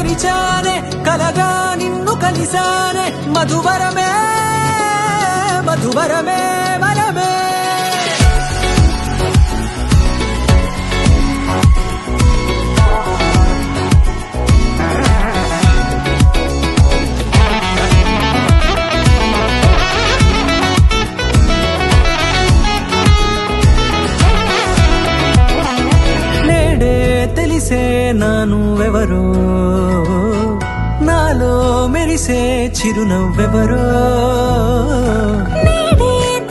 తెరిచానే కలగా నిన్ను కలిసానే మధువరమే మధువరమే వరమే తెలిసే నానువెవరో నాలో మెరిసే చిరునవ్వెవరో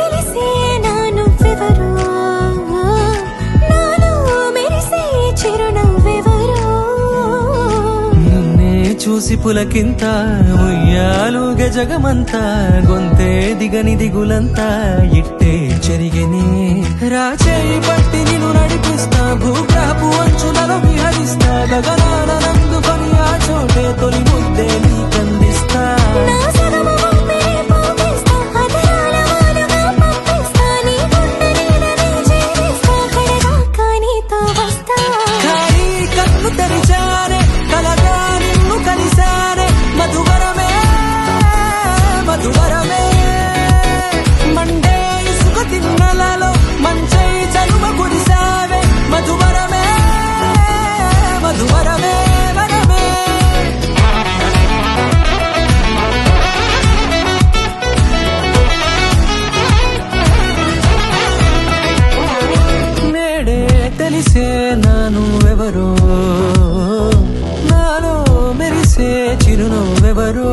తెలిసే నానువెవరో నాలో మెరిసే చిరునవ్వెవరో నిన్నే చూసి పులకింత ఉయ్యాలుగే జగమంతా గొంతే దిగని దిగులంతా ఇట్టే చెరిగెనే రాచేయి పట్టి నిన్ను నడిపిస్తా భూగ్రహపు అంచులలో విహరిస్తా గగనాన నందుకొని ఆ చోటే తొలి ముద్దే నీకందిస్తా నా సగము పంపిణీ పంపిస్తా అదరాల వానగా పంపిస్తా నీ గుండె నీడనే చేరిస్తా కడదాకా నీతో వస్తా ఖాళీ కన్ను తెరిచానే కలగా నిన్ను కలిసానే మధువరమే మధువరమే మండే ఇసుక తిన్నలలో మంచై చలువ కురిసావే మధువరమే మధువరమే వరమే నేడే తెలిసే నానువెవరో నాలో మెరిసే చిరునవ్వెవరో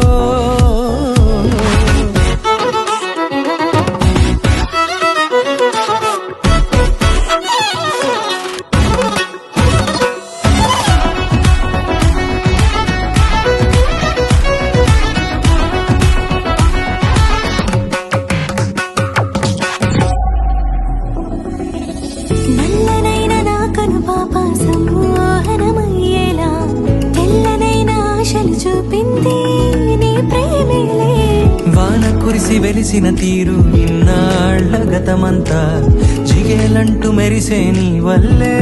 నల్లనైన నా కనుపాప సమ్మోహనమయ్యేలా తెల్లనైన ఆశలు చూపింది నీ ప్రేమేలే వాన కురిసి వెలిసిన తీరు ఇన్నాళ్ల గతమంతా జిగేలంటూ మెరిసే నీ వల్లే